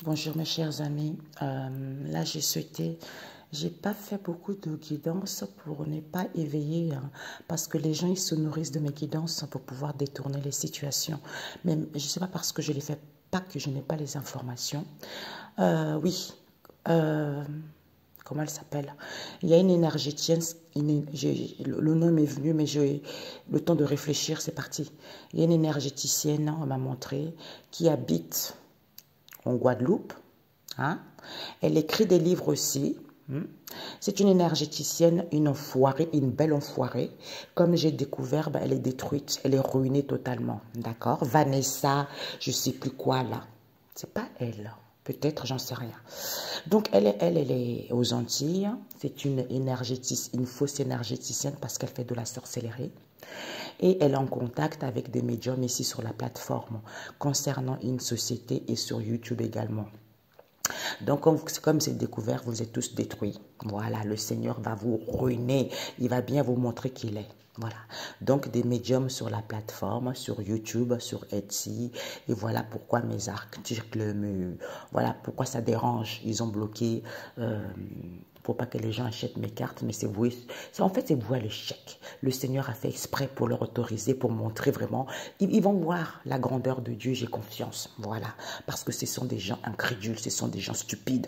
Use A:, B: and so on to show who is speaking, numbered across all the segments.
A: Bonjour mes chers amis, là j'ai pas fait beaucoup de guidance pour ne pas éveiller, hein, parce que les gens ils se nourrissent de mes guidances pour pouvoir détourner les situations. Mais je sais pas parce que je les fais pas que je n'ai pas les informations. Oui, euh, comment elle s'appelle? Il y a une énergéticienne, le nom m'est venu, mais j'ai le temps de réfléchir, c'est parti. Il y a une énergéticienne, on m'a montré, qui habite en Guadeloupe. Hein? Elle écrit des livres aussi. C'est une énergéticienne, une enfoirée, une belle enfoirée. Comme j'ai découvert, ben, elle est détruite, elle est ruinée totalement. D'accord? Vanessa, je ne sais plus quoi là. C'est pas elle. Peut-être, j'en sais rien. Donc, elle est aux Antilles. C'est une énergéticienne, une fausse énergéticienne parce qu'elle fait de la sorcellerie. Et elle est en contact avec des médiums ici sur la plateforme concernant une société et sur YouTube également. Donc, comme c'est découvert, vous êtes tous détruits. Voilà, le Seigneur va vous ruiner. Il va bien vous montrer qui il est. Voilà. Donc, des médiums sur la plateforme, sur YouTube, sur Etsy. Et voilà pourquoi mes articles voilà pourquoi ça dérange. Ils ont bloqué pour pas que les gens achètent mes cartes, mais c'est voué. En fait, c'est voué à l'échec. Le Seigneur a fait exprès pour leur autoriser, pour montrer vraiment. Ils vont voir la grandeur de Dieu, j'ai confiance. Voilà. Parce que ce sont des gens incrédules, ce sont des gens stupides.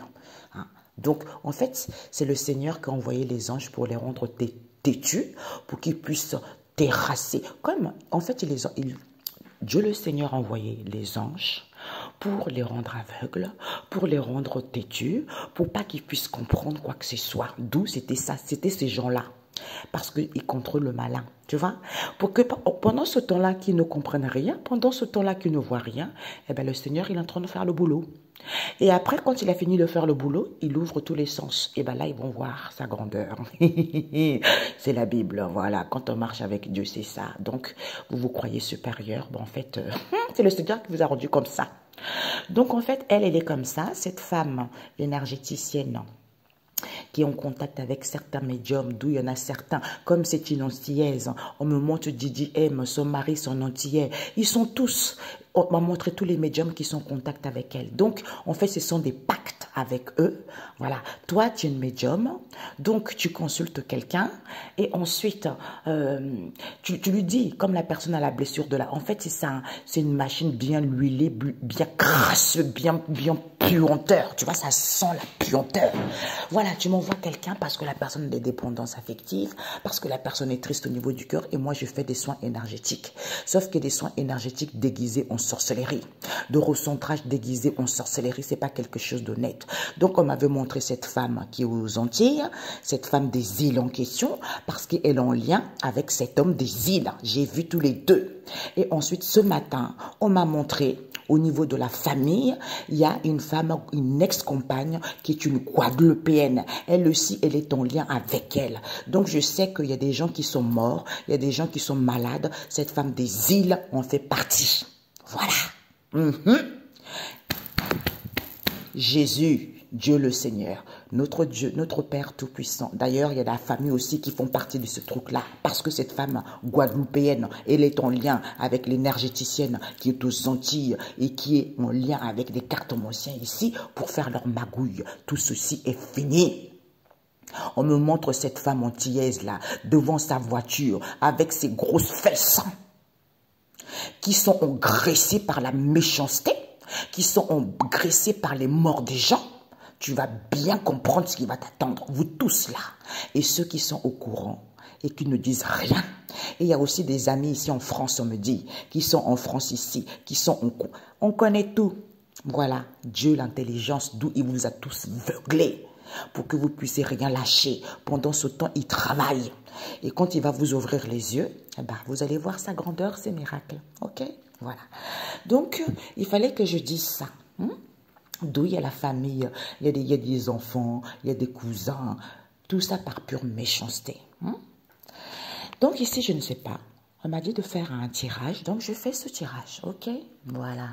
A: Hein. Donc, en fait, c'est le Seigneur qui a envoyé les anges pour les rendre têtus, pour qu'ils puissent terrasser. Comme, en fait, Dieu le Seigneur a envoyé les anges pour les rendre aveugles, pour les rendre têtus, pour pas qu'ils puissent comprendre quoi que ce soit. D'où c'était ça, c'était ces gens-là. Parce qu'ils contrôlent le malin, tu vois. Pour que pendant ce temps-là qu'ils ne comprennent rien, pendant ce temps-là qu'ils ne voient rien, eh ben, le Seigneur il est en train de faire le boulot. Et après, quand il a fini de faire le boulot, il ouvre tous les sens. Et bien là, ils vont voir sa grandeur. C'est la Bible, voilà. Quand on marche avec Dieu, c'est ça. Donc, vous vous croyez supérieur. Bon, en fait, c'est le Seigneur qui vous a rendu comme ça. Donc, en fait, elle est comme ça. Cette femme énergéticienne qui est en contact avec certains médiums, d'où il y en a certains, comme c'est une Antillaise, on me montre Didi M, son mari, son Antillais, ils sont tous, on m'a montré tous les médiums qui sont en contact avec elle. Donc, en fait, ce sont des pactes avec eux. Voilà. Toi, tu es une médium, donc tu consultes quelqu'un et ensuite, tu lui dis, comme la personne a la blessure de la... En fait, c'est ça, c'est une machine bien huilée, bien grasse, bien puanteur. Tu vois, ça sent la puanteur. Voilà, tu m'envoies quelqu'un parce que la personne a des dépendances affectives, parce que la personne est triste au niveau du cœur et moi, je fais des soins énergétiques. Sauf que des soins énergétiques déguisés en sorcellerie. De recentrage déguisé en sorcellerie, c'est pas quelque chose d'honnête. Donc, on m'avait montré cette femme qui est aux Antilles, cette femme des îles en question, parce qu'elle est en lien avec cet homme des îles. J'ai vu tous les deux. Et ensuite, ce matin, on m'a montré, au niveau de la famille, il y a une femme, une ex-compagne qui est une Guadeloupéenne. Elle aussi, elle est en lien avec elle. Donc, je sais qu'il y a des gens qui sont morts, il y a des gens qui sont malades. Cette femme des îles en fait partie. Voilà. Jésus, Dieu le Seigneur, notre Dieu, notre Père Tout-Puissant. D'ailleurs, il y a la famille aussi qui font partie de ce truc-là. Parce que cette femme guadeloupéenne, elle est en lien avec l'énergéticienne qui est aux Antilles et qui est en lien avec des cartomanciens ici pour faire leur magouille. Tout ceci est fini. On me montre cette femme antillaise là, devant sa voiture, avec ses grosses fesses, qui sont engraissées par la méchanceté, qui sont engraissées par les morts des gens. Tu vas bien comprendre ce qui va t'attendre, vous tous là. Et ceux qui sont au courant et qui ne disent rien. Et il y a aussi des amis ici en France, on me dit, qui sont en France ici, qui sont on connaît tout. Voilà, Dieu, l'intelligence, d'où il vous a tous veuglés pour que vous puissiez rien lâcher. Pendant ce temps, il travaille. Et quand il va vous ouvrir les yeux, eh ben, vous allez voir sa grandeur, ses miracles. Ok? Voilà. Donc, il fallait que je dise ça. D'où il y a la famille, il y a des enfants, il y a des cousins. Tout ça par pure méchanceté. Donc ici, je ne sais pas. On m'a dit de faire un tirage, donc je fais ce tirage. Ok? Voilà.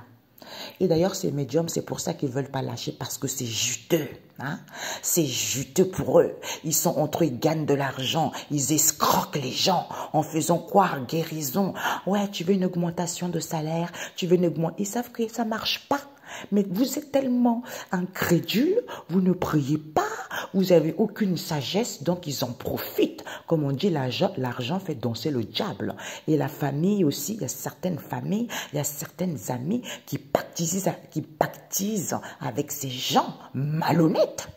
A: Et d'ailleurs, ces médiums, c'est pour ça qu'ils ne veulent pas lâcher, parce que c'est juteux. Hein? C'est juteux pour eux. Ils sont entre eux, ils gagnent de l'argent. Ils escroquent les gens en faisant croire guérison. Ouais, tu veux une augmentation de salaire, tu veux une augmentation. Ils savent que ça ne marche pas. Mais vous êtes tellement incrédule, vous ne priez pas, vous n'avez aucune sagesse, donc ils en profitent. Comme on dit, l'argent fait danser le diable. Et la famille aussi, il y a certaines familles, il y a certaines amies qui pactisent avec ces gens malhonnêtes.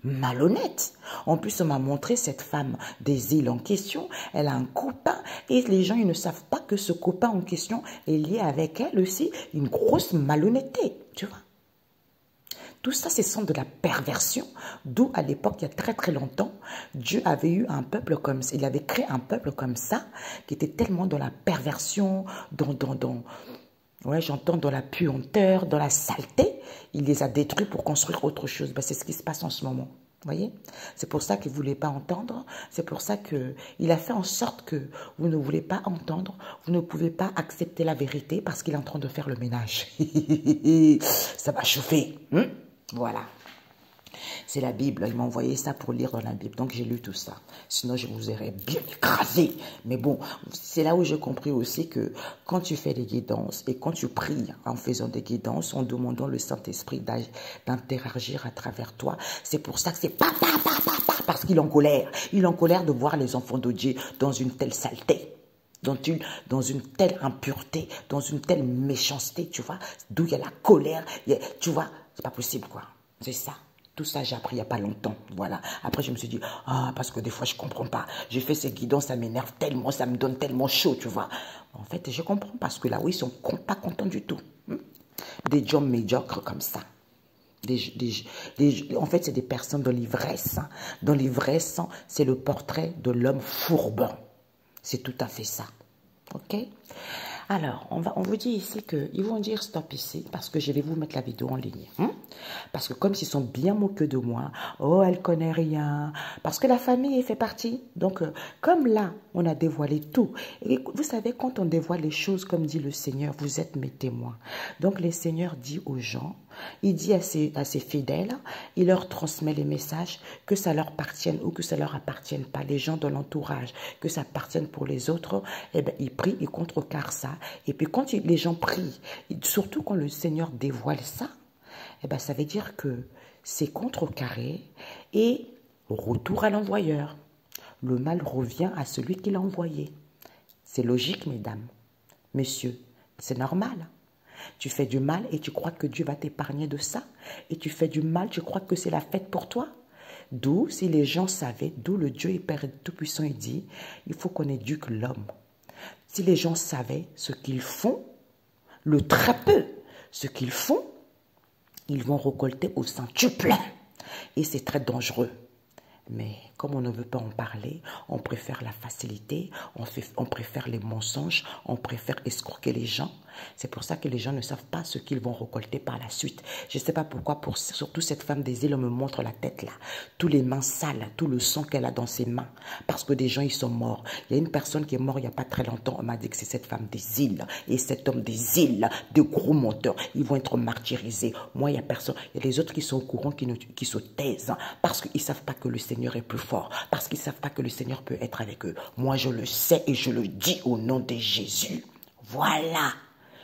A: Malhonnête. En plus, on m'a montré cette femme des îles en question. Elle a un copain et les gens ils ne savent pas que ce copain en question est lié avec elle aussi. Une grosse malhonnêteté, tu vois. Tout ça, ce sont de la perversion. D'où, à l'époque, il y a très très longtemps, Dieu avait eu un peuple comme ça. Il avait créé un peuple comme ça, qui était tellement dans la perversion, ouais, j'entends dans la puanteur, dans la saleté. Il les a détruits pour construire autre chose. Ben, c'est ce qui se passe en ce moment. Vous voyez? C'est pour ça qu'il ne voulait pas entendre. C'est pour ça qu'il a fait en sorte que vous ne voulez pas entendre. Vous ne pouvez pas accepter la vérité parce qu'il est en train de faire le ménage. Ça va chauffer. Voilà. C'est la Bible. Il m'a envoyé ça pour lire dans la Bible. Donc, j'ai lu tout ça. Sinon, je vous aurais bien écrasé. Mais bon, c'est là où j'ai compris aussi que quand tu fais des guidances et quand tu pries en faisant des guidances, en demandant le Saint-Esprit d'interagir à travers toi, c'est pour ça que c'est parce qu'il est en colère. Il est en colère de voir les enfants de Dieu dans une telle saleté. Dans une telle impureté, dans une telle méchanceté, tu vois, d'où il y a la colère, tu vois, c'est pas possible, quoi. C'est ça. Tout ça, j'ai appris il n'y a pas longtemps, voilà. Après, je me suis dit, parce que des fois, je ne comprends pas. J'ai fait ces guidances, ça m'énerve tellement, ça me donne tellement chaud, tu vois. En fait, je comprends, parce que là, oui, ils ne sont pas contents du tout. Des gens médiocres comme ça. En fait, c'est des personnes dans l'ivresse. Dans l'ivresse, c'est le portrait de l'homme fourbe. C'est tout à fait ça. OK? Alors, on vous dit ici qu'ils vont dire stop ici parce que je vais vous mettre la vidéo en ligne. Parce que comme s'ils sont bien moqueux de moi, oh, elle connaît rien. Parce que la famille fait partie. Donc, comme là, on a dévoilé tout. Et vous savez, quand on dévoile les choses, comme dit le Seigneur, vous êtes mes témoins. Donc, le Seigneur dit aux gens, il dit à ses fidèles, il leur transmet les messages, que ça leur appartienne ou que ça leur appartienne pas. Les gens de l'entourage, que ça appartienne pour les autres, eh bien, ils prient, ils contrecarrent ça. Et puis, quand les gens prient, surtout quand le Seigneur dévoile ça, eh bien, ça veut dire que c'est contrecarré et retour à l'envoyeur. Le mal revient à celui qui l'a envoyé. C'est logique, mesdames, messieurs, c'est normal. Tu fais du mal et tu crois que Dieu va t'épargner de ça. Et tu fais du mal, tu crois que c'est la fête pour toi. D'où, si les gens savaient, d'où le Dieu Père Tout-Puissant il dit, il faut qu'on éduque l'homme. Si les gens savaient ce qu'ils font, le très peu, ce qu'ils font, ils vont récolter au centuple. Et c'est très dangereux. Mais comme on ne veut pas en parler, on préfère la facilité, on préfère les mensonges, on préfère escroquer les gens. C'est pour ça que les gens ne savent pas ce qu'ils vont récolter par la suite. Je ne sais pas pourquoi, surtout cette femme des îles me montre la tête là. Tous les mains sales, tout le sang qu'elle a dans ses mains. Parce que des gens, ils sont morts. Il y a une personne qui est morte il n'y a pas très longtemps. On m'a dit que c'est cette femme des îles. Et cet homme des îles, de gros menteurs, ils vont être martyrisés. Moi, il y a personne. Il y a les autres qui sont au courant, qui se taisent. Parce qu'ils ne savent pas que le Seigneur est plus fort. Parce qu'ils ne savent pas que le Seigneur peut être avec eux. Moi, je le sais et je le dis au nom de Jésus. Voilà.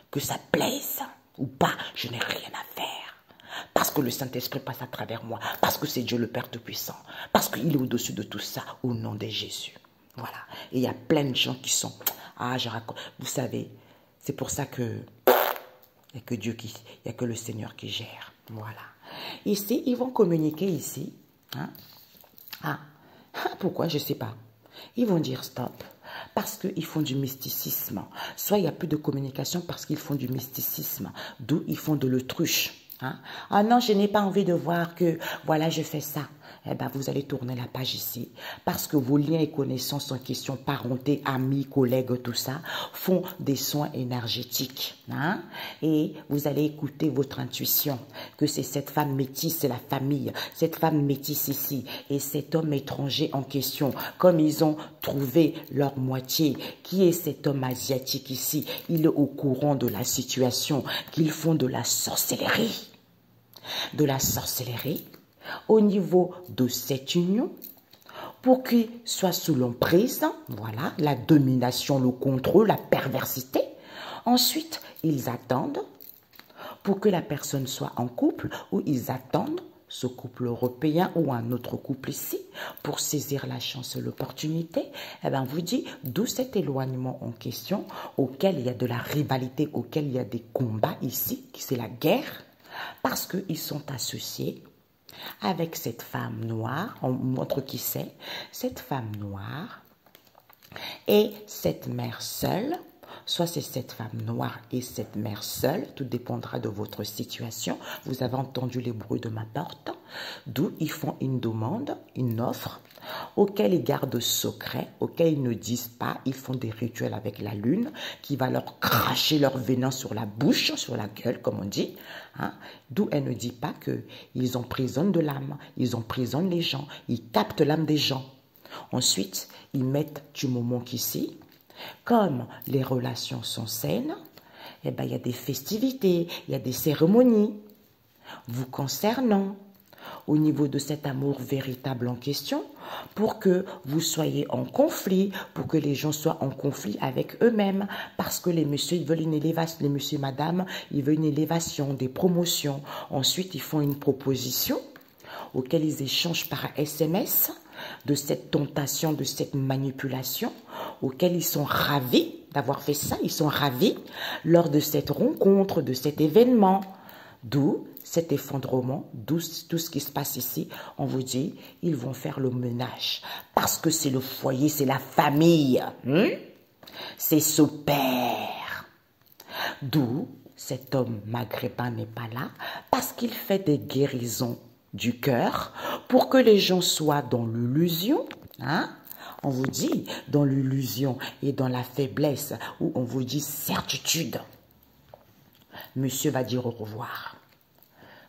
A: Que ça plaise ou pas, je n'ai rien à faire. Parce que le Saint-Esprit passe à travers moi. Parce que c'est Dieu le Père Tout-Puissant. Parce qu'il est au-dessus de tout ça, au nom de Jésus. Voilà. Et il y a plein de gens qui sont... je raconte. Vous savez, c'est pour ça que... Il n'y a que Dieu il n'y a que le Seigneur qui gère. Voilà. Ici, ils vont communiquer ici. Pourquoi? Je ne sais pas. Ils vont dire stop. Parce qu'ils font du mysticisme. Soit il n'y a plus de communication parce qu'ils font du mysticisme. D'où ils font de l'autruche. Ah non, je n'ai pas envie de voir que, voilà, je fais ça. Eh bien, vous allez tourner la page ici. Parce que vos liens et connaissances en question, parenté, amis, collègues, tout ça, font des soins énergétiques. Et vous allez écouter votre intuition. Que c'est cette femme métisse, c'est la famille. Cette femme métisse ici. Et cet homme étranger en question. Comme ils ont trouvé leur moitié. Qui est cet homme asiatique ici? Il est au courant de la situation. Qu'ils font de la sorcellerie. De la sorcellerie au niveau de cette union pour qu'il soit sous l'emprise, voilà, la domination, le contrôle, la perversité. Ensuite, ils attendent pour que la personne soit en couple ou ils attendent ce couple européen ou un autre couple ici pour saisir la chance et l'opportunité, eh bien, vous dit d'où cet éloignement en question auquel il y a de la rivalité, auquel il y a des combats ici, c'est la guerre, parce qu'ils sont associés avec cette femme noire. On montre qui c'est, cette femme noire et cette mère seule. Soit c'est cette femme noire et cette mère seule, tout dépendra de votre situation. Vous avez entendu les bruits de ma porte, d'où ils font une demande, une offre, auquel ils gardent secret, auquel ils ne disent pas. Ils font des rituels avec la lune qui va leur cracher leur venin sur la bouche, sur la gueule, comme on dit. Hein? D'où elle ne dit pas qu'ils emprisonnent de l'âme, ils emprisonnent les gens, ils captent l'âme des gens. Ensuite, ils mettent du moment qu'ici. Comme les relations sont saines, eh ben, il y a des festivités, il y a des cérémonies vous concernant au niveau de cet amour véritable en question pour que vous soyez en conflit, pour que les gens soient en conflit avec eux-mêmes parce que les messieurs ils veulent une élévation, les messieurs et madame, ils veulent une élévation, des promotions. Ensuite, ils font une proposition auquel ils échangent par SMS de cette tentation, de cette manipulation, auquel ils sont ravis d'avoir fait ça, ils sont ravis lors de cette rencontre, de cet événement. D'où cet effondrement, d'où tout ce qui se passe ici, on vous dit, ils vont faire le ménage. Parce que c'est le foyer, c'est la famille. C'est ce père. D'où cet homme maghrébin n'est pas là, parce qu'il fait des guérisons du cœur pour que les gens soient dans l'illusion, hein? On vous dit dans l'illusion et dans la faiblesse où on vous dit certitude. Monsieur va dire au revoir.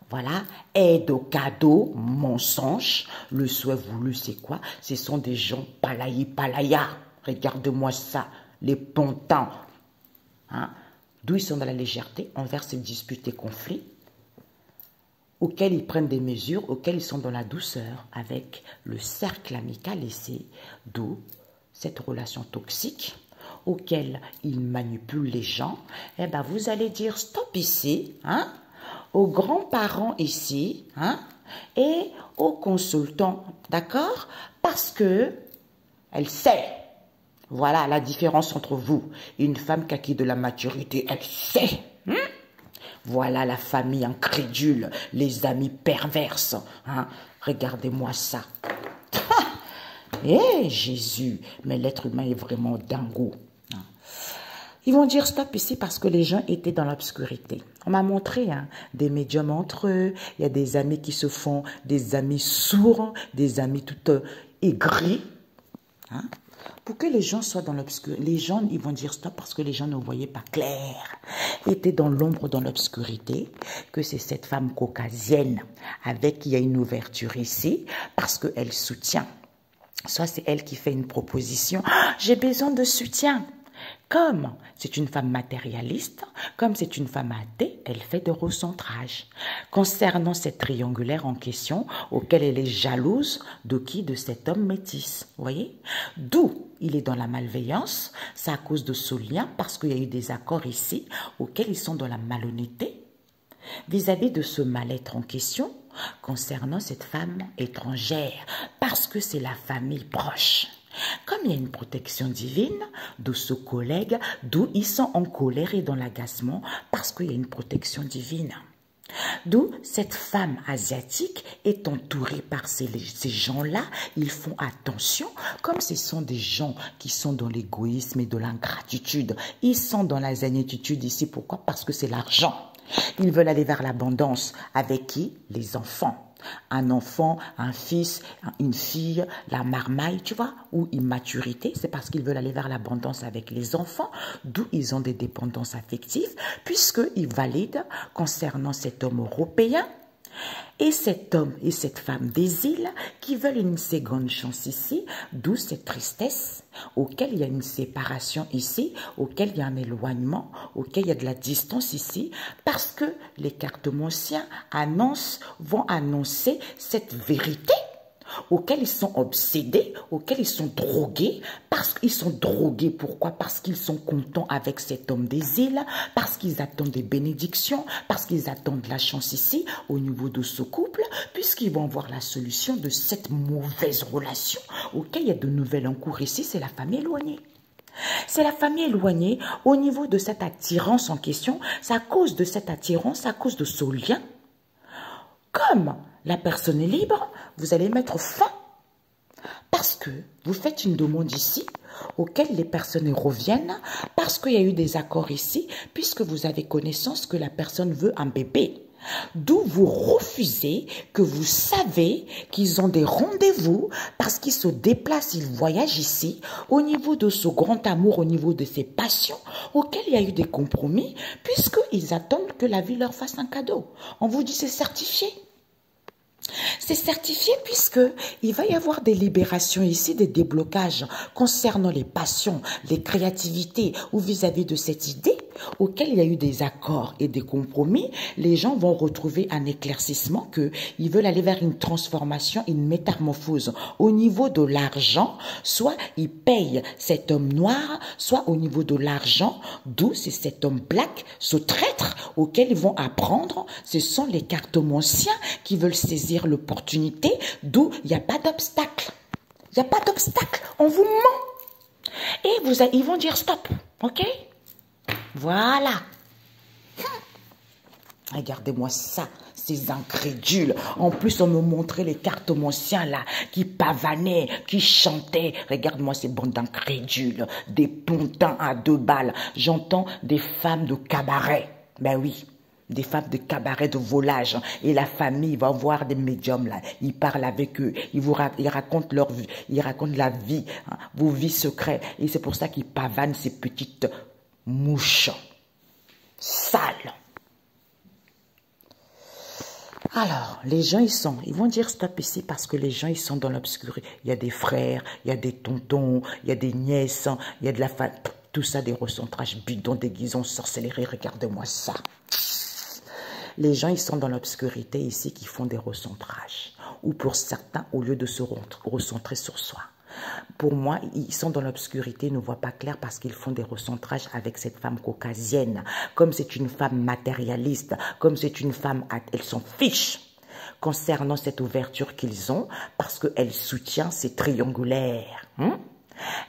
A: Voilà, aide au cadeau, mensonge, le souhait voulu c'est quoi? Ce sont des gens palaya. Regarde-moi ça, les pontants. Hein? D'où ils sont dans la légèreté envers ces disputes et conflits, auxquels ils prennent des mesures, auxquels ils sont dans la douceur, avec le cercle amical ici, d'où cette relation toxique, auquel ils manipulent les gens. Eh bien, vous allez dire stop ici, hein, aux grands-parents ici, hein, et aux consultants, d'accord? Parce que elle sait, voilà la différence entre vous, une femme qui a acquis de la maturité, elle sait, hein? Voilà la famille incrédule, les amis perverses. Hein? Regardez-moi ça. Eh Jésus, mais l'être humain est vraiment dingo. Ils vont dire stop ici parce que les gens étaient dans l'obscurité. On m'a montré des médiums entre eux. Il y a des amis qui se font des amis sourds, des amis tout aigris. Hein? Pour que les gens soient dans l'obscurité, les gens, ils vont dire stop parce que les gens ne voyaient pas clair. Étaient dans l'ombre, dans l'obscurité, que c'est cette femme caucasienne avec qui il y a une ouverture ici, parce qu'elle soutient. Soit c'est elle qui fait une proposition, j'ai besoin de soutien. Comme c'est une femme matérialiste, comme c'est une femme athée, elle fait de recentrage. Concernant cette triangulaire en question, auquel elle est jalouse, de qui? De cet homme métis. Vous voyez? D'où il est dans la malveillance, c'est à cause de ce lien, parce qu'il y a eu des accords ici, auxquels ils sont dans la malhonnêteté, vis-à-vis de ce mal-être en question, concernant cette femme étrangère, parce que c'est la famille proche. Comme il y a une protection divine de ce collègue, d'où ils sont en colère et dans l'agacement, parce qu'il y a une protection divine. D'où cette femme asiatique est entourée par ces gens-là, ils font attention, comme ce sont des gens qui sont dans l'égoïsme et de l'ingratitude, ils sont dans la zénitude ici, pourquoi? Parce que c'est l'argent. Ils veulent aller vers l'abondance. Avec qui? Les enfants. Un enfant, un fils, une fille, la marmaille, tu vois, ou immaturité, c'est parce qu'ils veulent aller vers l'abondance avec les enfants, d'où ils ont des dépendances affectives, puisqu'ils valident concernant cet homme européen, et cet homme et cette femme des îles qui veulent une seconde chance ici, d'où cette tristesse, auquel il y a une séparation ici, auquel il y a un éloignement, auquel il y a de la distance ici, parce que les cartomanciens vont annoncer cette vérité auxquels ils sont obsédés, auxquels ils sont drogués, parce qu'ils sont drogués. Pourquoi? Parce qu'ils sont contents avec cet homme des îles, parce qu'ils attendent des bénédictions, parce qu'ils attendent la chance ici, au niveau de ce couple, puisqu'ils vont voir la solution de cette mauvaise relation, auquel il y a de nouvelles en cours ici, c'est la famille éloignée. C'est la famille éloignée au niveau de cette attirance en question, c'est à cause de cette attirance, à cause de ce lien. Comme la personne est libre, vous allez mettre fin parce que vous faites une demande ici auquel les personnes reviennent parce qu'il y a eu des accords ici puisque vous avez connaissance que la personne veut un bébé. D'où vous refusez que vous savez qu'ils ont des rendez-vous parce qu'ils se déplacent, ils voyagent ici au niveau de ce grand amour, au niveau de ces passions auxquelles il y a eu des compromis puisqu'ils attendent que la vie leur fasse un cadeau. On vous dit c'est certifié. C'est certifié puisqu'il va y avoir des libérations ici, des déblocages concernant les passions, les créativités ou vis-à-vis de cette idée auquel il y a eu des accords et des compromis. Les gens vont retrouver un éclaircissement qu'ils veulent aller vers une transformation, une métamorphose au niveau de l'argent. Soit ils payent cet homme noir, soit au niveau de l'argent, d'où c'est cet homme black, ce traître auquel ils vont apprendre. Ce sont les cartomanciens qui veulent saisir l'opportunité, d'où il n'y a pas d'obstacle. Il n'y a pas d'obstacle, on vous ment. Et ils vont dire stop, ok? Voilà. Regardez-moi ça, ces incrédules. En plus, on me montrait les cartomanciens là, qui pavanaient, qui chantaient. Regarde-moi ces bandes d'incrédules, des pontins à 2 balles. J'entends des femmes de cabaret. Ben oui. Des femmes de cabaret de volage. Et la famille va voir des médiums là. Ils parlent avec eux. Ils racontent leur vie. Ils racontent la vie. Hein, vos vies secrètes. Et c'est pour ça qu'ils pavanent ces petites mouches. Sales. Alors, les gens, ils vont dire stop ici parce que les gens, ils sont dans l'obscurité. Il y a des frères, il y a des tontons, il y a des nièces, il y a de la famille. Tout ça, des recentrages bidons, déguisons, sorcellerie. Regardez-moi ça. Les gens, ils sont dans l'obscurité ici qui font des recentrages. Ou pour certains, au lieu de se recentrer sur soi. Pour moi, ils sont dans l'obscurité, ils ne voient pas clair parce qu'ils font des recentrages avec cette femme caucasienne. Comme c'est une femme matérialiste, comme c'est une femme, elles s'en fichent concernant cette ouverture qu'ils ont parce qu'elle soutient ces triangulaires.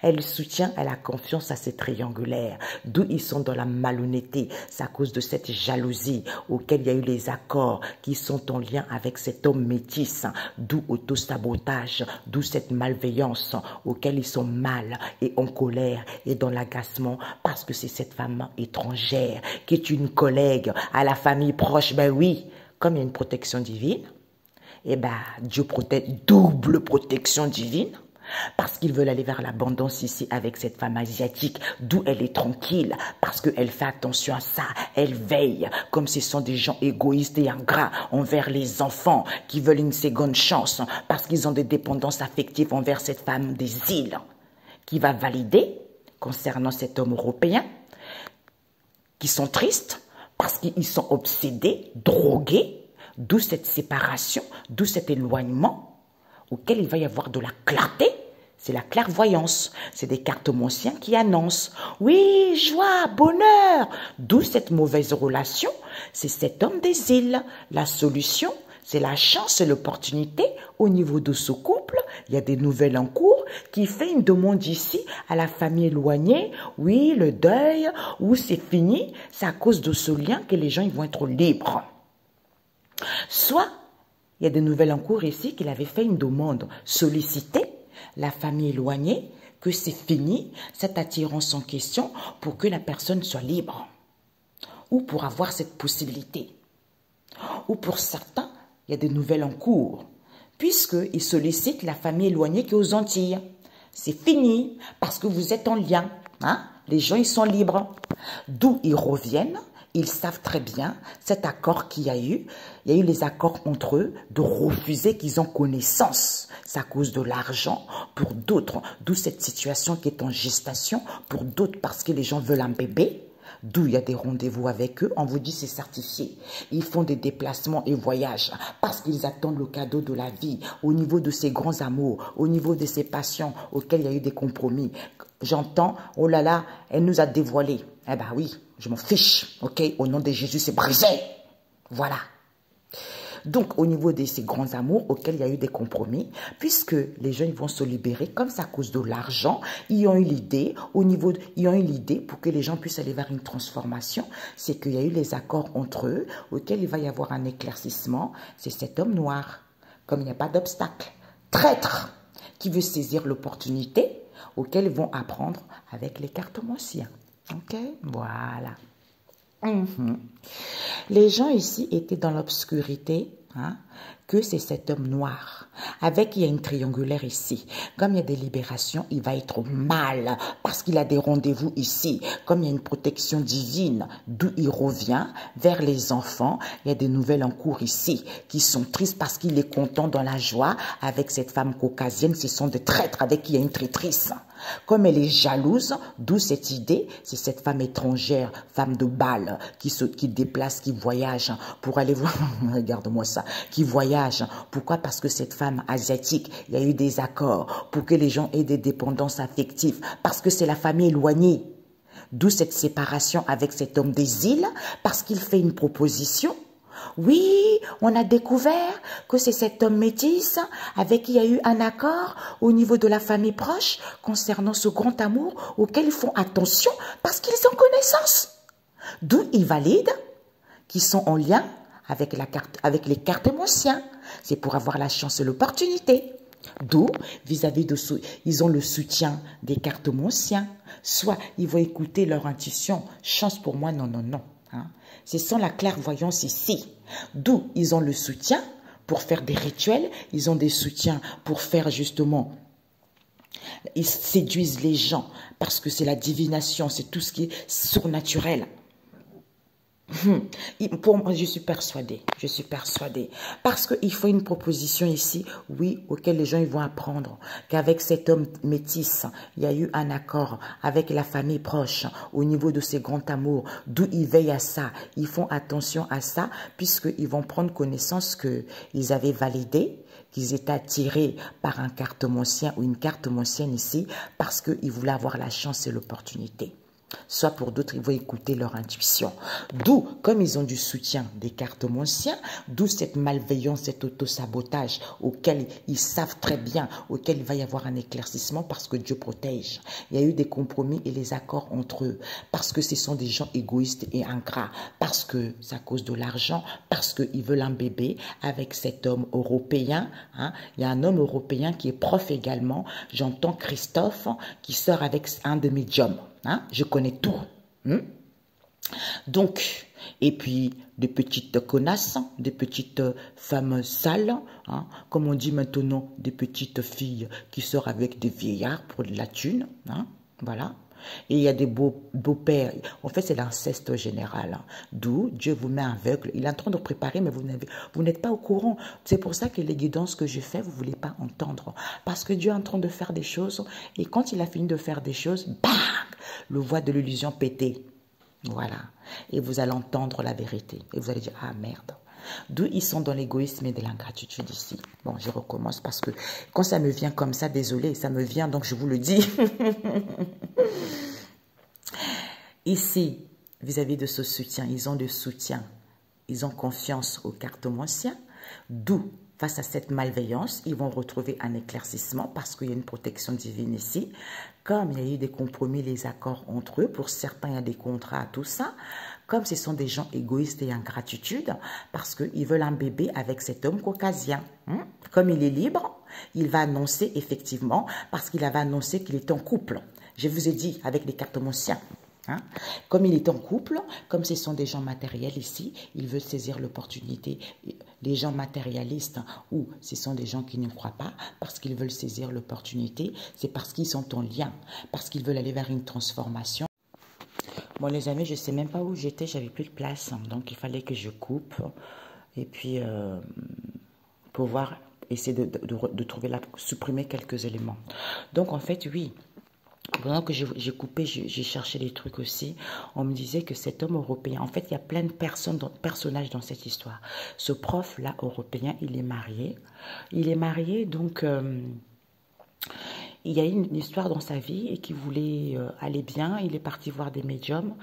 A: Elle soutient, elle a confiance à ces triangulaires, d'où ils sont dans la malhonnêteté. C'est à cause de cette jalousie auquel il y a eu les accords qui sont en lien avec cet homme métis, d'où auto-sabotage, d'où cette malveillance auquel ils sont mal et en colère et dans l'agacement parce que c'est cette femme étrangère qui est une collègue à la famille proche. Ben oui, comme il y a une protection divine, eh ben Dieu protège, double protection divine. Parce qu'ils veulent aller vers l'abondance ici avec cette femme asiatique, d'où elle est tranquille, parce qu'elle fait attention à ça, elle veille, comme ce sont des gens égoïstes et ingrats envers les enfants qui veulent une seconde chance, parce qu'ils ont des dépendances affectives envers cette femme des îles, qui va valider concernant cet homme européen, qui sont tristes, parce qu'ils sont obsédés, drogués, d'où cette séparation, d'où cet éloignement, auquel il va y avoir de la clarté, c'est la clairvoyance. C'est des cartomanciens qui annoncent « Oui, joie, bonheur !» D'où cette mauvaise relation, c'est cet homme des îles. La solution, c'est la chance et l'opportunité au niveau de ce couple. Il y a des nouvelles en cours qui fait une demande ici à la famille éloignée. Oui, le deuil, ou c'est fini. C'est à cause de ce lien que les gens ils vont être libres. Soit il y a des nouvelles en cours ici qu'il avait fait une demande, solliciter la famille éloignée, que c'est fini, cette attirance en question, pour que la personne soit libre. Ou pour avoir cette possibilité. Ou pour certains, il y a des nouvelles en cours, puisqu'ils sollicitent la famille éloignée qui est aux Antilles. C'est fini, parce que vous êtes en lien. Hein? Les gens, ils sont libres. D'où ils reviennent. Ils savent très bien cet accord qu'il y a eu. Il y a eu les accords entre eux de refuser qu'ils ont connaissance. C'est à cause de l'argent pour d'autres. D'où cette situation qui est en gestation. Pour d'autres parce que les gens veulent un bébé. D'où il y a des rendez-vous avec eux. On vous dit c'est certifié. Ils font des déplacements et voyagent parce qu'ils attendent le cadeau de la vie au niveau de ces grands amours, au niveau de ces passions auxquelles il y a eu des compromis. J'entends, oh là là, elle nous a dévoilé. Eh ben oui, je m'en fiche, ok? Au nom de Jésus, c'est brisé. Voilà. Donc, au niveau de ces grands amours auxquels il y a eu des compromis, puisque les jeunes vont se libérer, comme c'est à cause de l'argent, ils ont eu l'idée, ils ont eu l'idée pour que les gens puissent aller vers une transformation, c'est qu'il y a eu les accords entre eux, auxquels il va y avoir un éclaircissement, c'est cet homme noir, comme il n'y a pas d'obstacle, traître, qui veut saisir l'opportunité, auquel ils vont apprendre avec les cartomanciens. Ok, voilà. Les gens ici étaient dans l'obscurité, hein, que c'est cet homme noir. Avec, il y a une triangulaire ici. Comme il y a des libérations, il va être mal parce qu'il a des rendez-vous ici. Comme il y a une protection divine, d'où il revient vers les enfants, il y a des nouvelles en cours ici qui sont tristes parce qu'il est content dans la joie avec cette femme caucasienne. Ce sont des traîtres avec qui il y a une traîtrise. Comme elle est jalouse, d'où cette idée, c'est cette femme étrangère, femme de balle, qui déplace, qui voyage pour aller voir, regarde-moi ça, qui voyage. Pourquoi? Parce que cette femme asiatique, il y a eu des accords pour que les gens aient des dépendances affectives, parce que c'est la famille éloignée. D'où cette séparation avec cet homme des îles, parce qu'il fait une proposition. Oui, on a découvert que c'est cet homme métis avec qui il y a eu un accord au niveau de la famille proche concernant ce grand amour auquel ils font attention parce qu'ils ont connaissance. D'où ils valident qu'ils sont en lien avec les cartomanciens. C'est pour avoir la chance et l'opportunité. D'où, vis-à-vis de ce, ils ont le soutien des cartomanciens. Soit ils vont écouter leur intuition. Chance pour moi, non, non, non. Hein. C'est sans la clairvoyance ici. D'où ils ont le soutien pour faire des rituels. Ils ont des soutiens pour faire justement... Ils séduisent les gens parce que c'est la divination, c'est tout ce qui est surnaturel. Pour moi, je suis persuadée, parce qu'il faut une proposition ici, oui, auquel les gens ils vont apprendre qu'avec cet homme métis, il y a eu un accord avec la famille proche au niveau de ces grands amours, d'où ils veillent à ça, ils font attention à ça, puisqu'ils vont prendre connaissance qu'ils avaient validé, qu'ils étaient attirés par un cartomancien ou une cartomancienne ici, parce qu'ils voulaient avoir la chance et l'opportunité. Soit pour d'autres, ils vont écouter leur intuition. D'où, comme ils ont du soutien des cartomanciens, d'où cette malveillance, cet autosabotage auquel ils savent très bien, auquel il va y avoir un éclaircissement parce que Dieu protège. Il y a eu des compromis et les accords entre eux, parce que ce sont des gens égoïstes et ingrats, parce que c'est à cause de l'argent, parce qu'ils veulent un bébé avec cet homme européen. Hein. Il y a un homme européen qui est prof également, j'entends Christophe, qui sort avec un de mes médiums. Hein? Je connais tout. Donc, et puis, des petites connasses, des petites femmes sales, hein? Comme on dit maintenant, des petites filles qui sortent avec des vieillards pour de la thune. Hein? Voilà. Et il y a des beaux-pères. En fait, c'est l'inceste général. Hein. D'où Dieu vous met aveugle. Il est en train de préparer, mais vous n'êtes pas au courant. C'est pour ça que les guidances que je fais, vous ne voulez pas entendre. Parce que Dieu est en train de faire des choses. Et quand il a fini de faire des choses, bang, le voile de l'illusion pété. Voilà. Et vous allez entendre la vérité. Et vous allez dire, ah merde. D'où ils sont dans l'égoïsme et de l'ingratitude ici. Bon, je recommence parce que quand ça me vient comme ça, désolé, ça me vient, donc je vous le dis. Ici, vis-à-vis de ce soutien, ils ont le soutien. Ils ont confiance aux cartomanciens. D'où, face à cette malveillance, ils vont retrouver un éclaircissement parce qu'il y a une protection divine ici. Comme il y a eu des compromis, les accords entre eux, pour certains, il y a des contrats, tout ça. Comme ce sont des gens égoïstes et ingratitude, parce qu'ils veulent un bébé avec cet homme caucasien. Comme il est libre, il va annoncer effectivement, parce qu'il avait annoncé qu'il était en couple. Je vous ai dit, avec les cartomanciens. Hein? Comme il est en couple, comme ce sont des gens matériels ici, il veut saisir l'opportunité. Les gens matérialistes, ou ce sont des gens qui ne croient pas, parce qu'ils veulent saisir l'opportunité, c'est parce qu'ils sont en lien, parce qu'ils veulent aller vers une transformation. Bon les amis, je ne sais même pas où j'étais, j'avais plus de place, donc il fallait que je coupe et puis pouvoir essayer de trouver supprimer quelques éléments. Donc en fait oui, Pendant que j'ai coupé, j'ai cherché des trucs aussi. On me disait que cet homme européen, en fait, il y a plein de personnages dans cette histoire. Ce prof-là, européen, il est marié. Il est marié, donc il y a une histoire dans sa vie et qui voulait aller bien. Il est parti voir des médiums,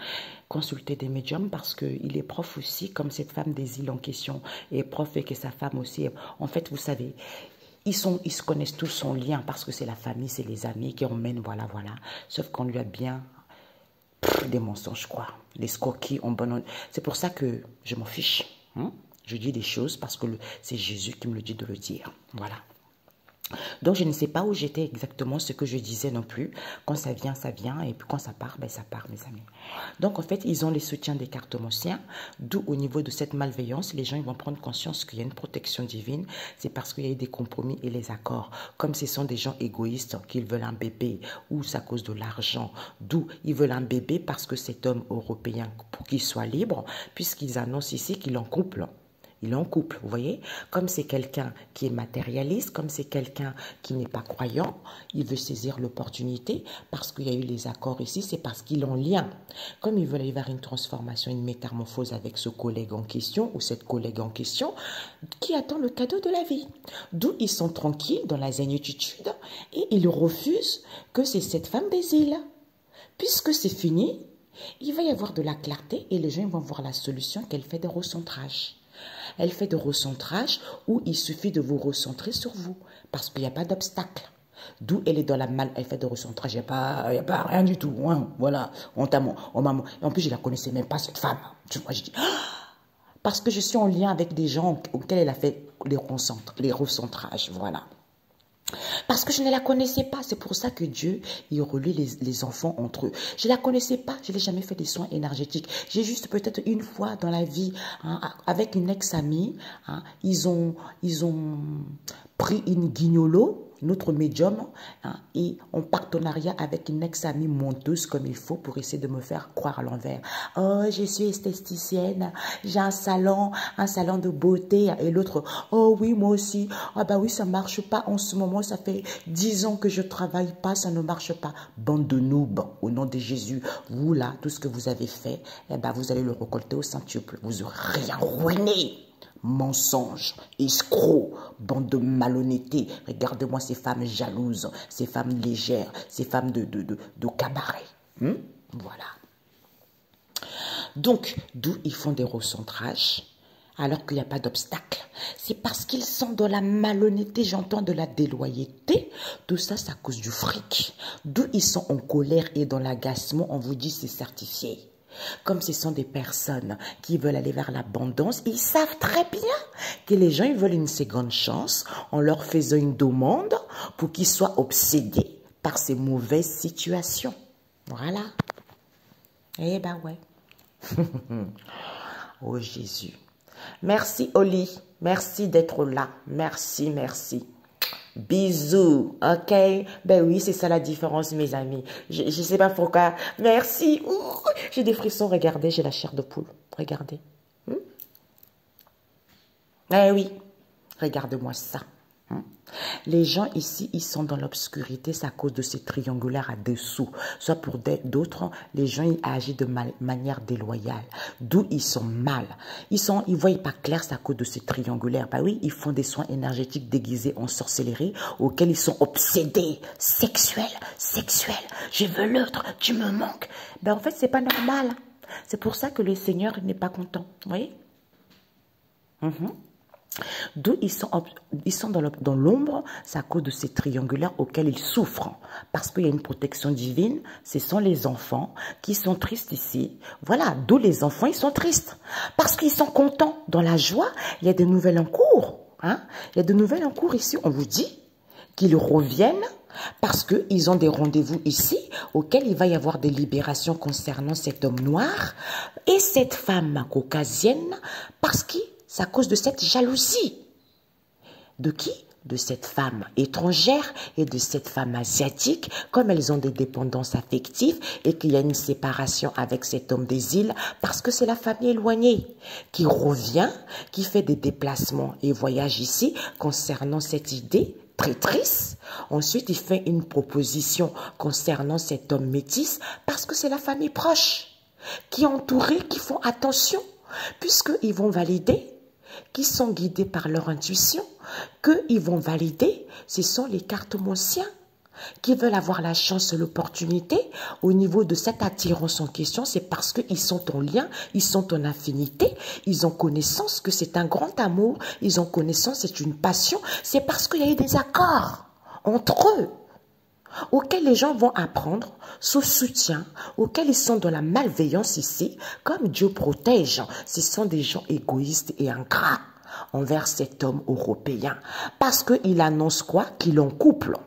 A: consulter des médiums parce qu'il est prof aussi, comme cette femme des îles en question est prof et que sa femme aussi. En fait, vous savez, ils se connaissent tous en lien parce que c'est la famille, c'est les amis qui emmènent, voilà, voilà. Sauf qu'on lui a bien des mensonges, quoi. Les escroqueries en bonne... C'est pour ça que je m'en fiche. Hein? Je dis des choses parce que c'est Jésus qui me le dit de le dire. Voilà. Donc, je ne sais pas où j'étais exactement, ce que je disais non plus. Quand ça vient, et puis quand ça part, ben ça part, mes amis. Donc, en fait, ils ont les soutiens des cartomanciens, d'où au niveau de cette malveillance, les gens ils vont prendre conscience qu'il y a une protection divine. C'est parce qu'il y a eu des compromis et les accords. Comme ce sont des gens égoïstes qu'ils veulent un bébé, ou c'est à cause de l'argent, d'où ils veulent un bébé parce que cet homme européen, pour qu'il soit libre, puisqu'ils annoncent ici qu'il est en couple. Il est en couple, vous voyez. Comme c'est quelqu'un qui est matérialiste, comme c'est quelqu'un qui n'est pas croyant, il veut saisir l'opportunité parce qu'il y a eu les accords ici, c'est parce qu'il est en lien. Comme il veut aller vers une transformation, une métamorphose avec ce collègue en question ou cette collègue en question qui attend le cadeau de la vie. D'où ils sont tranquilles dans la zénitude et ils refusent que c'est cette femme des îles. Puisque c'est fini, il va y avoir de la clarté et les gens vont voir la solution qu'elle fait de recentrage. Elle fait de recentrage où il suffit de vous recentrer sur vous parce qu'il n'y a pas d'obstacle. D'où elle est dans la mal, elle fait de recentrage, il n'y a pas rien du tout. Hein, voilà, on m'a... En plus, je ne la connaissais même pas, cette femme. Tu vois, je dis, parce que je suis en lien avec des gens auxquels elle a fait les recentrages, voilà. Parce que je ne la connaissais pas. C'est pour ça que Dieu, il relie les enfants entre eux. Je ne la connaissais pas. Je n'ai jamais fait des soins énergétiques. J'ai juste peut-être une fois dans la vie, hein, avec une ex-amie, hein, ils ont pris une guignolo, notre médium, hein, et en partenariat avec une ex-amie menteuse comme il faut pour essayer de me faire croire à l'envers. Oh, je suis esthéticienne, j'ai un salon de beauté. Et l'autre, oh oui, moi aussi. Ah bah oui, ça ne marche pas en ce moment, ça fait 10 ans que je ne travaille pas, ça ne marche pas. Bande de noobs, au nom de Jésus, vous là, tout ce que vous avez fait, eh ben, vous allez le récolter au centuple. Vous n'aurez rien ruiné. Mensonges, escrocs, bande de malhonnêteté. Regardez-moi ces femmes jalouses, ces femmes légères, ces femmes de cabaret. Voilà. Donc, d'où ils font des recentrages alors qu'il n'y a pas d'obstacle. C'est parce qu'ils sont dans la malhonnêteté, j'entends de la déloyauté. Tout ça, c'est à cause du fric. D'où ils sont en colère et dans l'agacement, on vous dit c'est certifié. Comme ce sont des personnes qui veulent aller vers l'abondance, ils savent très bien que les gens ils veulent une seconde chance en leur faisant une demande pour qu'ils soient obsédés par ces mauvaises situations. Voilà. Eh ben ouais. Oh Jésus. Merci Oli. Merci d'être là. Merci, merci. Bisous, ok? Ben oui, c'est ça la différence, mes amis. Je sais pas pourquoi. Merci. J'ai des frissons, regardez, j'ai la chair de poule. Regardez. Eh oui, regarde-moi ça. Les gens ici, ils sont dans l'obscurité, c'est à cause de ces triangulaires à dessous. Soit pour d'autres, les gens ils agissent de manière déloyale. D'où ils sont mal. Ils voient pas clair, c'est à cause de ces triangulaires. Bah oui, ils font des soins énergétiques déguisés en sorcellerie auxquels ils sont obsédés. Sexuels. Je veux l'autre, tu me manques. Ben en fait, c'est pas normal. C'est pour ça que le Seigneur n'est pas content. Vous voyez? D'où ils sont dans l'ombre, c'est à cause de ces triangulaires auxquels ils souffrent. Parce qu'il y a une protection divine, ce sont les enfants qui sont tristes ici. Voilà, d'où les enfants, ils sont tristes. Parce qu'ils sont contents, dans la joie, il y a des nouvelles en cours. Hein? Il y a des nouvelles en cours ici, on vous dit qu'ils reviennent parce qu'ils ont des rendez-vous ici auxquels il va y avoir des libérations concernant cet homme noir et cette femme caucasienne parce que c'est à cause de cette jalousie. De qui? De cette femme étrangère et de cette femme asiatique, comme elles ont des dépendances affectives et qu'il y a une séparation avec cet homme des îles, parce que c'est la famille éloignée qui revient, qui fait des déplacements et voyage ici concernant cette idée traîtrise. Ensuite, il fait une proposition concernant cet homme métis parce que c'est la famille proche qui est entourée, qui font attention, puisqu'ils vont valider, qui sont guidés par leur intuition, qu'ils vont valider, ce sont les cartes monciens qui veulent avoir la chance et l'opportunité au niveau de cette attirance en question, c'est parce qu'ils sont en lien, ils sont en affinité, ils ont connaissance que c'est un grand amour, ils ont connaissance, c'est une passion, c'est parce qu'il y a eu des accords entre eux auxquels les gens vont apprendre sous soutien, auxquels ils sont dans la malveillance ici, comme Dieu protège. Ce sont des gens égoïstes et ingrats envers cet homme européen, parce qu'il annonce quoi? Qu'il est en couple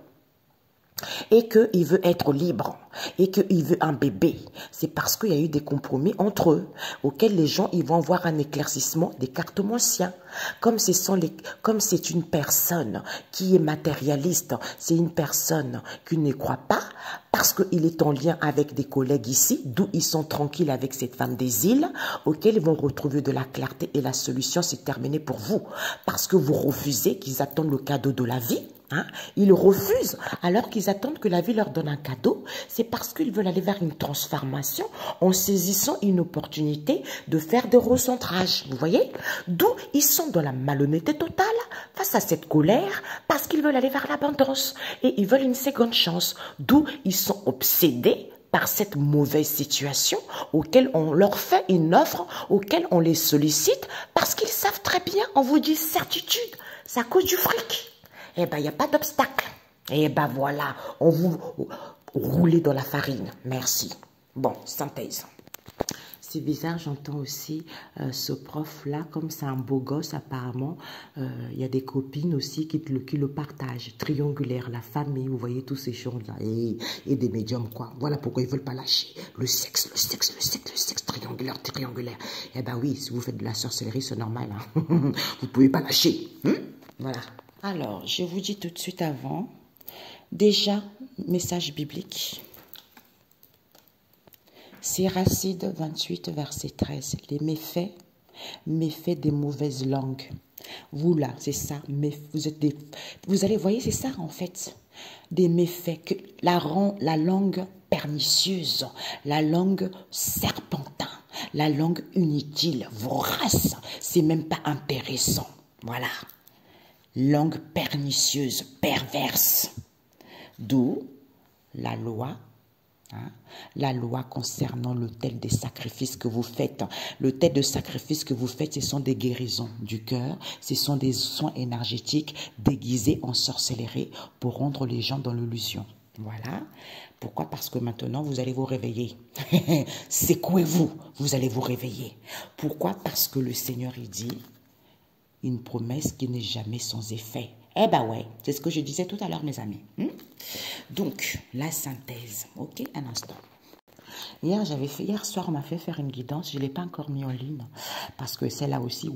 A: et qu'il veut être libre et qu'il veut un bébé. C'est parce qu'il y a eu des compromis entre eux auxquels les gens ils vont voir un éclaircissement des cartes monciens. Comme c'est une personne qui est matérialiste, c'est une personne qui ne croit pas parce qu'il est en lien avec des collègues ici, d'où ils sont tranquilles avec cette femme des îles, auxquels ils vont retrouver de la clarté et la solution c'est terminé pour vous. Parce que vous refusez qu'ils attendent le cadeau de la vie. Hein? Ils refusent alors qu'ils attendent que la vie leur donne un cadeau. C'est parce qu'ils veulent aller vers une transformation en saisissant une opportunité de faire des recentrages. Vous voyez? D'où ils sont dans la malhonnêteté totale face à cette colère parce qu'ils veulent aller vers l'abondance et ils veulent une seconde chance. D'où ils sont obsédés par cette mauvaise situation auquel on leur fait une offre, auquel on les sollicite parce qu'ils savent très bien, on vous dit certitude, c'est à cause du fric. Eh bien, il n'y a pas d'obstacle. Eh bien, voilà, on vous roulez dans la farine. Merci. Bon, synthèse. C'est bizarre, j'entends aussi ce prof-là, comme c'est un beau gosse apparemment, il y a des copines aussi qui le partagent. Triangulaire, la famille, vous voyez tous ces choses-là. Et des médiums, quoi. Voilà pourquoi ils ne veulent pas lâcher. Le sexe, triangulaire, triangulaire. Eh bien oui, si vous faites de la sorcellerie, c'est normal. Hein. Vous ne pouvez pas lâcher. Voilà. Alors, je vous dis tout de suite avant, déjà, message biblique. Siracide 28, verset 13. Les méfaits des mauvaises langues. Vous là, c'est ça, vous allez, voyez, c'est ça en fait. Des méfaits, que la langue pernicieuse, la langue serpentin, la langue inutile, vorace, c'est même pas intéressant. Voilà. Langue pernicieuse, perverse. D'où la loi, la loi concernant l'autel des sacrifices que vous faites. L'autel de sacrifice que vous faites, ce sont des guérisons du cœur, ce sont des soins énergétiques déguisés en sorcellerie pour rendre les gens dans l'illusion. Voilà. Pourquoi? Parce que maintenant, vous allez vous réveiller. Secouez-vous, vous allez vous réveiller. Pourquoi? Parce que le Seigneur, il dit... une promesse qui n'est jamais sans effet. Eh ben ouais, c'est ce que je disais tout à l'heure, mes amis. Donc, la synthèse. Ok, un instant. Hier soir, on m'a fait faire une guidance. Je ne l'ai pas encore mis en ligne. Parce que celle-là aussi,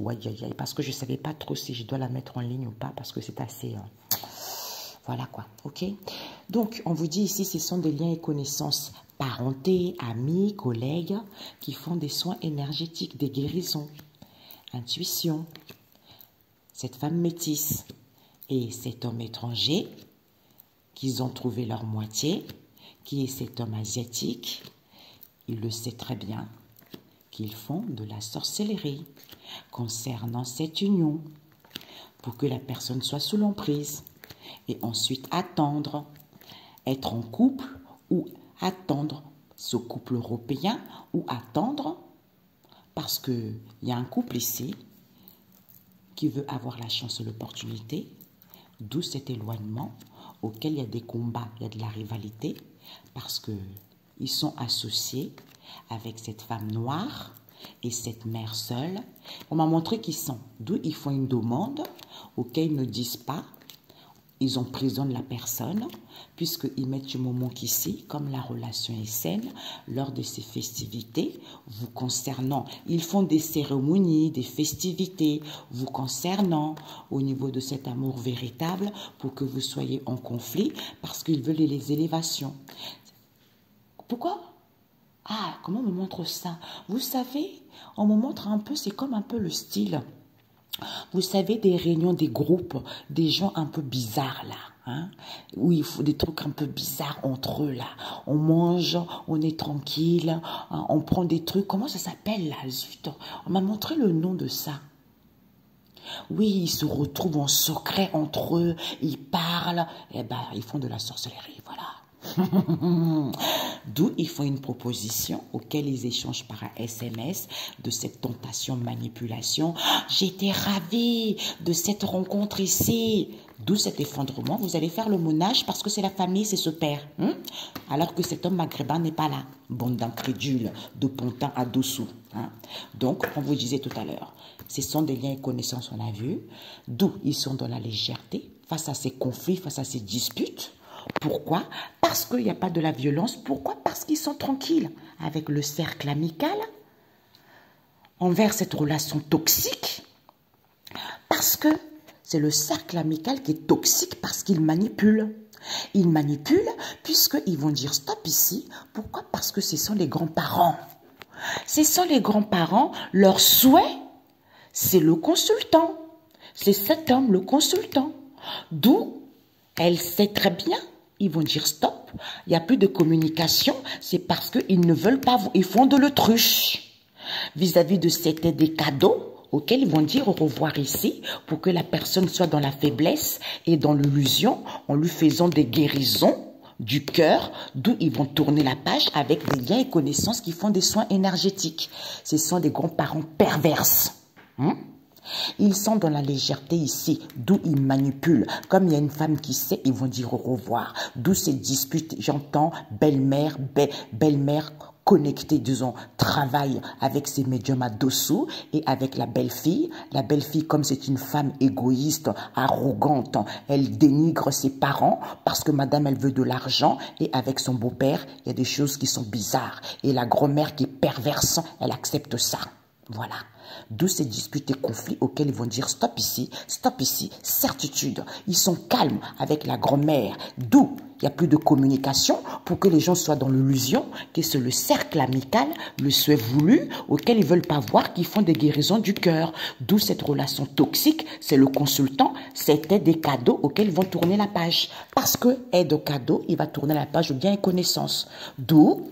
A: parce que je ne savais pas trop si je dois la mettre en ligne ou pas. Parce que c'est assez... voilà quoi, ok. Donc, on vous dit ici, ce sont des liens et connaissances. Parenté, amis, collègues, qui font des soins énergétiques, des guérisons. Intuition. Cette femme métisse et cet homme étranger, qu'ils ont trouvé leur moitié, qui est cet homme asiatique, il le sait très bien, qu'ils font de la sorcellerie concernant cette union pour que la personne soit sous l'emprise et ensuite attendre, être en couple ou attendre ce couple européen ou attendre parce qu'il y a un couple ici qui veut avoir la chance et l'opportunité, d'où cet éloignement auquel il y a des combats, il y a de la rivalité, parce qu'ils sont associés avec cette femme noire et cette mère seule. On m'a montré qu'ils sont, d'où ils font une demande auquel ils ne disent pas, ils emprisonnent la personne, puisqu'ils mettent du moment qu'ici, comme la relation est saine, lors de ces festivités, vous concernant, ils font des cérémonies, des festivités, vous concernant au niveau de cet amour véritable, pour que vous soyez en conflit, parce qu'ils veulent les élévations. Pourquoi? Ah, comment on me montre ça? Vous savez, on me montre un peu, c'est comme un peu le style Vous savez, des réunions, des groupes, des gens un peu bizarres là. Hein, où il faut des trucs un peu bizarres entre eux là. On mange, on est tranquille, hein, on prend des trucs. Comment ça s'appelle là? Zut, on m'a montré le nom de ça. Oui, ils se retrouvent en secret entre eux, ils parlent, et ben ils font de la sorcellerie, voilà. D'où ils font une proposition auquel ils échangent par un SMS de cette tentation manipulation. J'étais ravie de cette rencontre ici. D'où cet effondrement. Vous allez faire le ménage parce que c'est la famille, c'est ce père. Alors que cet homme maghrébin n'est pas là. Bande d'incrédules, de Pontin à Dossou. Donc, on vous disait tout à l'heure, ce sont des liens et connaissances, on a vu. D'où ils sont dans la légèreté face à ces conflits, face à ces disputes. Pourquoi? Parce qu'il n'y a pas de la violence. Pourquoi? Parce qu'ils sont tranquilles avec le cercle amical envers cette relation toxique. Parce que c'est le cercle amical qui est toxique parce qu'il manipule. Ils manipulent puisqu'ils vont dire stop ici. Pourquoi? Parce que ce sont les grands-parents. Ce sont les grands-parents. Leur souhait, c'est le consultant. C'est cet homme, le consultant. D'où elle sait très bien. Ils vont dire stop, il n'y a plus de communication, c'est parce qu'ils ne veulent pas, ils font de l'autruche. Vis-à-vis de c'était des cadeaux auxquels ils vont dire au revoir ici pour que la personne soit dans la faiblesse et dans l'illusion en lui faisant des guérisons du cœur, d'où ils vont tourner la page avec des liens et connaissances qui font des soins énergétiques. Ce sont des grands-parents perverses. Ils sont dans la légèreté ici, d'où ils manipulent. Comme il y a une femme qui sait, ils vont dire au revoir. D'où ces disputes, j'entends belle-mère, belle-mère connectée, disons, travaille avec ses médiums à Dossou et avec la belle-fille. La belle-fille, comme c'est une femme égoïste, arrogante, elle dénigre ses parents parce que madame, elle veut de l'argent et avec son beau-père, il y a des choses qui sont bizarres. Et la grand-mère qui est perverse, elle accepte ça. Voilà. D'où ces disputes et conflits auxquels ils vont dire stop ici, certitude. Ils sont calmes avec la grand-mère. D'où il n'y a plus de communication pour que les gens soient dans l'illusion que c'est le cercle amical, le souhait voulu, auquel ils ne veulent pas voir, qui font des guérisons du cœur. D'où cette relation toxique, c'est le consultant, c'était des cadeaux auxquels ils vont tourner la page. Parce que aide au cadeau, il va tourner la page au bien et connaissance. D'où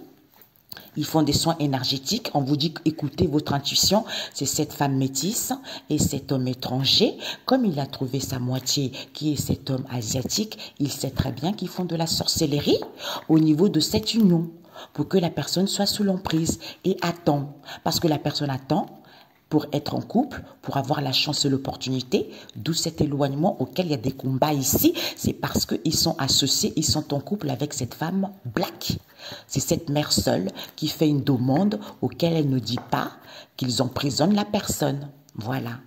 A: ils font des soins énergétiques. On vous dit, écoutez votre intuition. C'est cette femme métisse et cet homme étranger. Comme il a trouvé sa moitié, qui est cet homme asiatique, il sait très bien qu'ils font de la sorcellerie au niveau de cette union pour que la personne soit sous l'emprise et attend. Parce que la personne attend pour être en couple, pour avoir la chance et l'opportunité, d'où cet éloignement auquel il y a des combats ici, c'est parce qu'ils sont associés, ils sont en couple avec cette femme black. C'est cette mère seule qui fait une demande auquel elle ne dit pas qu'ils emprisonnent la personne. Voilà.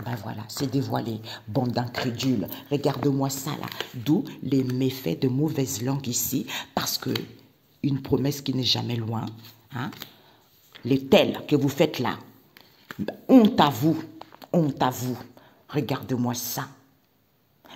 A: Ben voilà, c'est dévoilé. Bande d'incrédules. Regarde-moi ça là. D'où les méfaits de mauvaise langue ici, parce que une promesse qui n'est jamais loin, hein, les tels que vous faites là, honte à vous, honte à vous. Regarde-moi ça.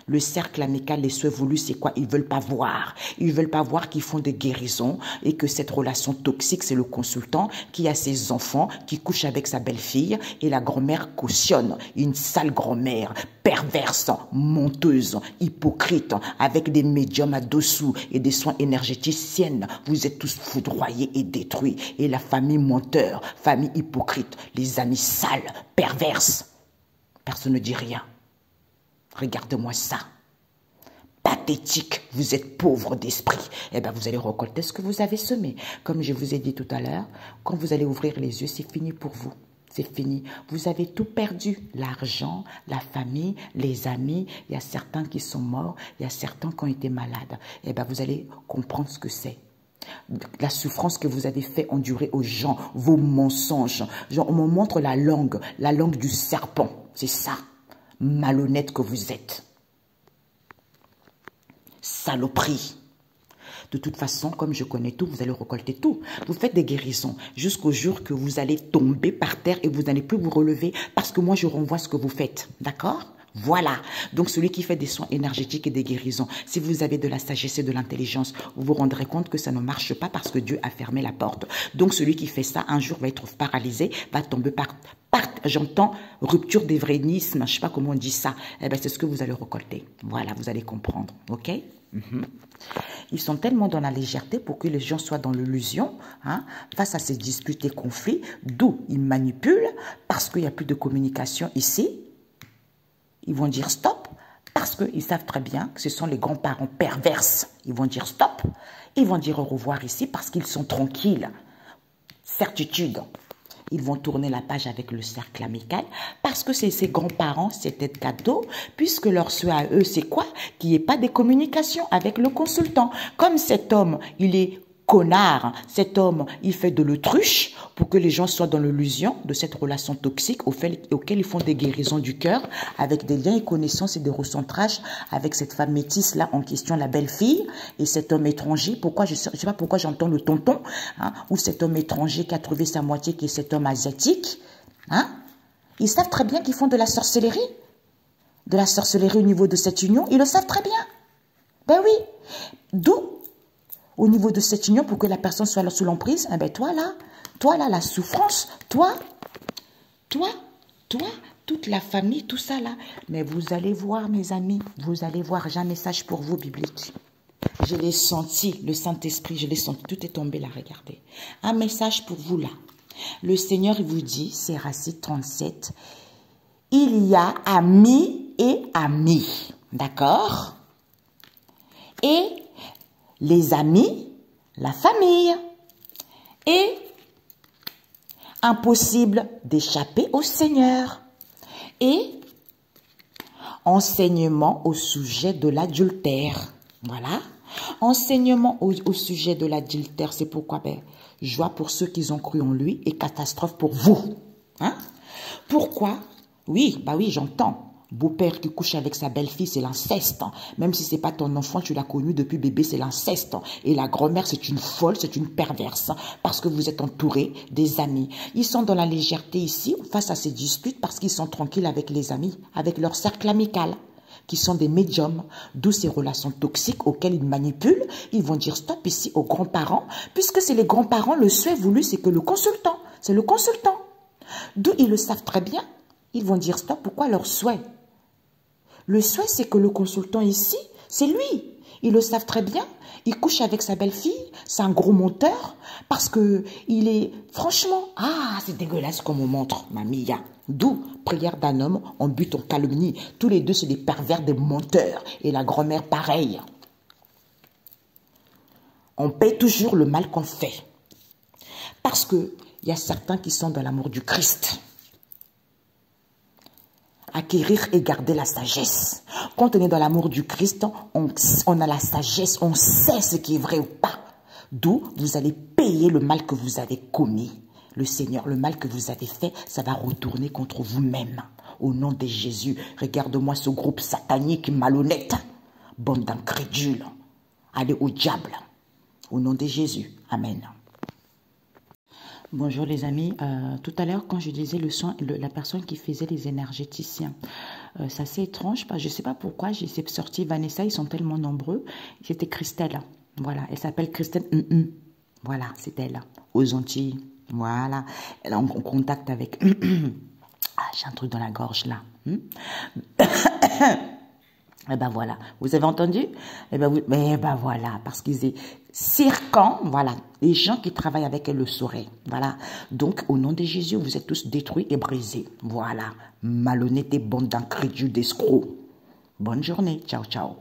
A: Le cercle amical, les souhaits voulus, c'est quoi? Ils ne veulent pas voir. Ils ne veulent pas voir qu'ils font des guérisons et que cette relation toxique, c'est le consultant qui a ses enfants, qui couche avec sa belle-fille et la grand-mère cautionne. Une sale grand-mère, perverse, menteuse, hypocrite, avec des médiums à dessous et des soins énergéticiennes. Vous êtes tous foudroyés et détruits. Et la famille menteur, famille hypocrite, les amis sales, perverses. Personne ne dit rien. Regarde-moi ça. Pathétique, vous êtes pauvre d'esprit. Eh bien, vous allez récolter ce que vous avez semé. Comme je vous ai dit tout à l'heure, quand vous allez ouvrir les yeux, c'est fini pour vous. C'est fini. Vous avez tout perdu. L'argent, la famille, les amis. Il y a certains qui sont morts. Il y a certains qui ont été malades. Eh bien, vous allez comprendre ce que c'est. La souffrance que vous avez fait endurer aux gens, vos mensonges. Genre, on me montre la langue du serpent. C'est ça. Malhonnête que vous êtes. Saloperie. De toute façon, comme je connais tout, vous allez récolter tout. Vous faites des guérisons jusqu'au jour que vous allez tomber par terre et vous n'allez plus vous relever parce que moi, je renvoie ce que vous faites. D'accord ? Voilà. Donc, celui qui fait des soins énergétiques et des guérisons, si vous avez de la sagesse et de l'intelligence, vous vous rendrez compte que ça ne marche pas parce que Dieu a fermé la porte. Donc, celui qui fait ça, un jour, va être paralysé, va tomber par terre j'entends rupture d'événisme, je ne sais pas comment on dit ça. Eh bien, c'est ce que vous allez récolter. Voilà, vous allez comprendre, ok? Ils sont tellement dans la légèreté pour que les gens soient dans l'illusion, hein, face à ces disputes et conflits, d'où ils manipulent, parce qu'il n'y a plus de communication ici. Ils vont dire stop, parce qu'ils savent très bien que ce sont les grands-parents perverses. Ils vont dire stop, ils vont dire au revoir ici, parce qu'ils sont tranquilles. Certitude. Ils vont tourner la page avec le cercle amical parce que c'est ses grands-parents, c'était cadeau, puisque leur souhait à eux, c'est quoi? Qu'il n'y ait pas de communication avec le consultant. Comme cet homme, il est connard, cet homme, il fait de l'autruche pour que les gens soient dans l'illusion de cette relation toxique auquel ils font des guérisons du cœur avec des liens et connaissances et des recentrages avec cette femme métisse-là en question, la belle-fille, et cet homme étranger. Pourquoi je sais pas pourquoi j'entends le tonton, hein, ou cet homme étranger qui a trouvé sa moitié, qui est cet homme asiatique. Hein? Ils savent très bien qu'ils font de la sorcellerie au niveau de cette union. Ils le savent très bien. Ben oui. D'où au niveau de cette union, pour que la personne soit là sous l'emprise, eh ben toi là, la souffrance, toi, toute la famille, tout ça là. Mais vous allez voir, mes amis, vous allez voir, j'ai un message pour vous, biblique. Je l'ai senti, le Saint-Esprit, je l'ai senti, tout est tombé là, regardez. Un message pour vous là. Le Seigneur, il vous dit, c'est Racine 37, il y a amis et amis, d'accord? Et les amis, la famille. Et impossible d'échapper au Seigneur. Et enseignement au sujet de l'adultère. Voilà. Enseignement au sujet de l'adultère, c'est pourquoi joie pour ceux qui ont cru en lui et catastrophe pour vous. Hein? Pourquoi? Oui, bah oui, j'entends. Beau-père qui couche avec sa belle-fille, c'est l'inceste. Même si c'est pas ton enfant, tu l'as connu depuis bébé, c'est l'inceste. Et la grand-mère, c'est une folle, c'est une perverse. Parce que vous êtes entouré des amis. Ils sont dans la légèreté ici, face à ces disputes, parce qu'ils sont tranquilles avec les amis, avec leur cercle amical, qui sont des médiums, d'où ces relations toxiques auxquelles ils manipulent. Ils vont dire stop ici aux grands-parents, puisque c'est les grands-parents, le souhait voulu, c'est que le consultant, c'est le consultant. D'où ils le savent très bien, ils vont dire stop, pourquoi leur souhait? Le souhait, c'est que le consultant ici, c'est lui. Ils le savent très bien. Il couche avec sa belle-fille. C'est un gros menteur. Parce que il est... Franchement, c'est dégueulasse qu'on me montre, ma Mia. D'où prière d'un homme en but, en calomnie. Tous les deux, c'est des pervers, des menteurs. Et la grand-mère, pareil. On paie toujours le mal qu'on fait. Parce qu'il y a certains qui sont dans l'amour du Christ. Acquérir et garder la sagesse. Quand on est dans l'amour du Christ, on a la sagesse, on sait ce qui est vrai ou pas. D'où vous allez payer le mal que vous avez commis. Le Seigneur, le mal que vous avez fait, ça va retourner contre vous-même. Au nom de Jésus, regarde-moi ce groupe satanique malhonnête. Bande d'incrédules. Allez au diable. Au nom de Jésus. Amen. Bonjour les amis, tout à l'heure quand je disais la personne qui faisait les énergéticiens, c'est assez étrange, je ne sais pas pourquoi, j'ai sorti Vanessa, ils sont tellement nombreux, c'était Christelle, voilà, elle s'appelle Christelle, voilà, c'est elle, aux Antilles, voilà, elle est en contact avec, j'ai un truc dans la gorge là, Et ben voilà, vous avez entendu? Et ben voilà, parce qu'ils est circant, voilà, les gens qui travaillent avec elle le sauraient, voilà. Donc, au nom de Jésus, vous êtes tous détruits et brisés, voilà. Malhonnêtes et bandes d'incrédules, d'escrocs. Bonne journée, ciao, ciao.